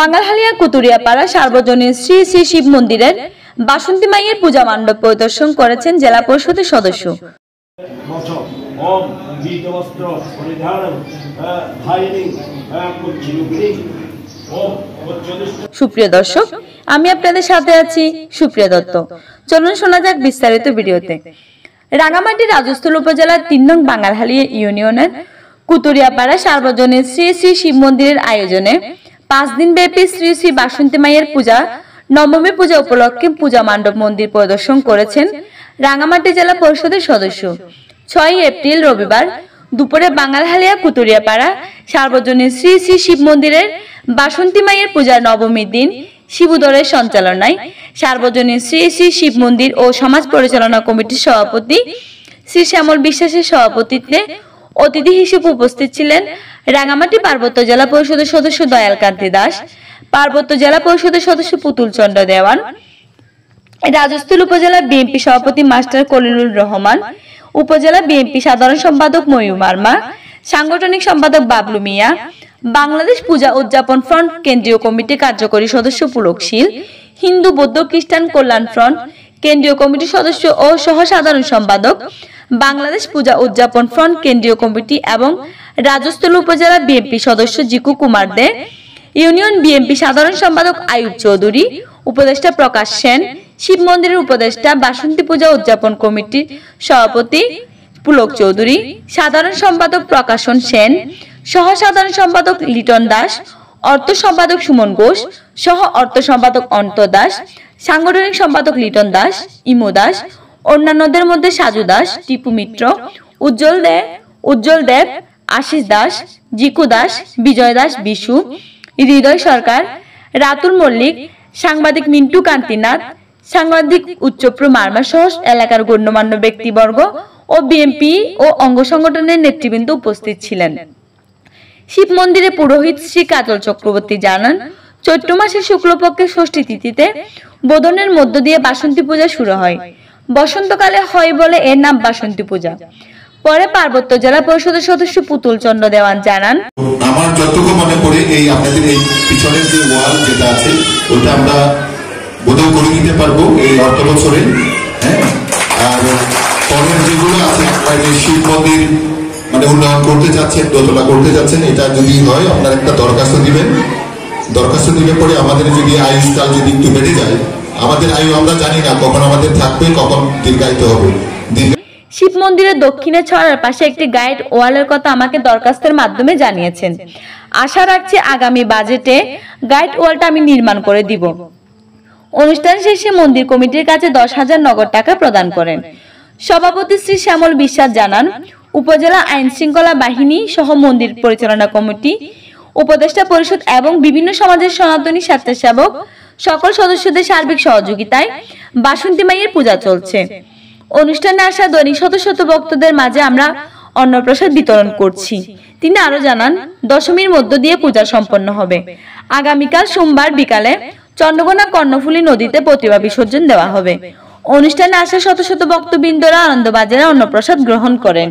বাঙালহালিয়া কুতুরিয়াপাড়া সার্বজনীন শ্রী শ্রী শিব মন্দিরের বাসন্তী মায়ের পূজা মণ্ডপ পরিদর্শন করেছেন জেলা পরিষদের সদস্য। সুপ্রিয় দর্শক, আমি আপনাদের সাথে আছি সুপ্রিয়া দত্ত। চলুন শোনা যাক বিস্তারিত ভিডিওতে। রাঙামাটি রাজস্থল উপজেলার ৩ নং বাঙালহালিয়া ইউনিয়নের কুতুরিয়াপাড়া সার্বজনীন শ্রী শ্রী শিব মন্দিরের আয়োজনে 5 দিন ব্যাপী শ্রী শ্রী বাসন্তী মায়ের পূজা নবমী পূজা উপলক্ষে পূজা মণ্ডপ মন্দির পরিদর্শন করেছেন রাঙামাটি জেলা পরিষদের সদস্য। 6 এপ্রিল রবিবার দুপুরে বাঙালহালিয়া কুতুরিয়াপাড়া সার্বজনীন শ্রী শ্রী শিব মন্দিরের বাসন্তী মায়ের পূজার নবমীর দিন শিবুদরের সঞ্চালনায় সার্বজনীন শ্রী শ্রী শিব মন্দির ও সমাজ পরিচালনা কমিটির সভাপতি শ্রী শ্যামল বিশ্বাসের সভাপতিত্বে অতিথি হিসেবে উপস্থিত ছিলেন রাঙামাটি পার্বত্য জেলা পরিষদের সদস্য দয়াল কান্তি দাস, পার্বত্য জেলা পরিষদের সদস্য পুতুল চন্দ্র দেওয়ান, রাজস্থল উপজেলা বিএনপি সভাপতি মাস্টার কলিলুর রহমান, উপজেলা বিএনপি সাধারণ সম্পাদক ময়ূর মার্মা, সাংগঠনিক সম্পাদক বাবলু মিয়া, বাংলাদেশ পূজা উদযাপন ফ্রন্ট কেন্দ্রীয় কমিটি কার্যকরী সদস্য পুলকশীল, হিন্দু বৌদ্ধ খ্রিস্টান কল্যাণ ফ্রন্ট কেন্দ্রীয় কমিটির সদস্য ও সহ সাধারণ সম্পাদক, বাংলাদেশ পূজা উদযাপন ফ্রন্ট কেন্দ্রীয় কমিটি এবং রাজস্থল উপজেলা বিএনপি সদস্য জিকু কুমার দে, ইউনিয়ন বিএনপি সাধারণ সম্পাদক আয়ুব চৌধুরী, উপদেষ্টা প্রকাশ সেন, শিব মন্দিরের উপদেষ্টা, বাসন্তী পূজা উদযাপন কমিটির সভাপতি পুলক চৌধুরী, সাধারণ সম্পাদক প্রকাশন সেন, সহ সাধারণ সম্পাদক লিটন দাস, অর্থ সম্পাদক সুমন ঘোষ, সহ অর্থ সম্পাদক অন্ত দাস, সাংগঠনিক সম্পাদক লিটন দাস, ইমু দাস, অন্যান্যদের মধ্যে সাজু দাস, টিপু মিত্র, উজ্জ্বল দেব, আশিস দাস, জিকু দাস, বিজয় দাস, বিশু, হৃদয় সরকার, রাতুল মল্লিক, সাংবাদিক মিন্টু কান্তিনাথ, সাংবাদিক উচ্চপ্র মার্মা সহ এলাকার গণ্যমান্য ব্যক্তিবর্গ ও বিএনপি ও অঙ্গ সংগঠনের নেতৃবৃন্দ উপস্থিত ছিলেন। শিব মন্দিরে পুরোহিত শ্রী কাজল চক্রবর্তী জানান, চৈত্র মাসের শুক্লপক্ষের ষষ্ঠী তিথিতে বোধনের মধ্য দিয়ে বাসন্তী পূজা শুরু হয়। বসন্তকালে হয় বলে এর নাম বাসন্তী পূজা। পরে পার্বত্য জেলা পরিষদের সদস্য পুতুল চন্দ্র দেওয়ান জানান, আমার যতটুকু মনে পড়ে এই আপনাদের এই পিছনের যে ওয়াল যেটা আছে ওটা আমরা বোধন করে দিতে পারবো এই অর্থ বছরে। হ্যাঁ, আর পরের যেগুলো আছে আপনার শিব মন্দির মানে উন্নয়ন করতে চাচ্ছেন, দোতলা করতে চাচ্ছেন, এটা যদি হয় আপনার একটা দরখাস্ত দিবেন। দরখাস্ত দিলে পরে আমাদের যদি আয়ুষ্কাল যদি একটু বেড়ে যায়, আমাদের আয়ু আমরা জানি না কখন আমাদের থাকবে, কখন দীর্ঘায়িত হবে। শিব মন্দিরের দক্ষিণে ছড়ার পাশে একটি গাইড ওয়ালের কথা আমাকে দরখাস্তের মাধ্যমে জানিয়েছেন। আশা রাখছি আগামী বাজেটে গাইড ওয়ালটা আমি নির্মাণ করে দিব। অনুষ্ঠান শেষে মন্দির কমিটির কাছে 10,000 নগদ টাকা প্রদান করেন। সভাপতি শ্রী শ্যামল বিশ্বাস জানান, উপজেলা আইন শৃঙ্খলা বাহিনী সহ মন্দির পরিচালনা কমিটি, উপদেষ্টা পরিষদ এবং বিভিন্ন সমাজের সনাতনী স্বেচ্ছাসেবক সকল সদস্যদের সার্বিক সহযোগিতায় বাসন্তী মায়ের পূজা চলছে। অনুষ্ঠানে আসা দৈনিক শত শত ভক্তদের মাঝে আমরা অন্নপ্রসাদ বিতরণ করছি। তিনি আরো জানান, দশমীর মধ্য দিয়ে পূজা সম্পন্ন হবে। আগামীকাল সোমবার বিকালে চন্দ্রকোনা কর্ণফুলী নদীতে প্রতিমা বিসর্জন দেওয়া হবে। অনুষ্ঠানে আসা শত শত ভক্তবৃন্দরা আনন্দবাজারে অন্নপ্রসাদ গ্রহণ করেন।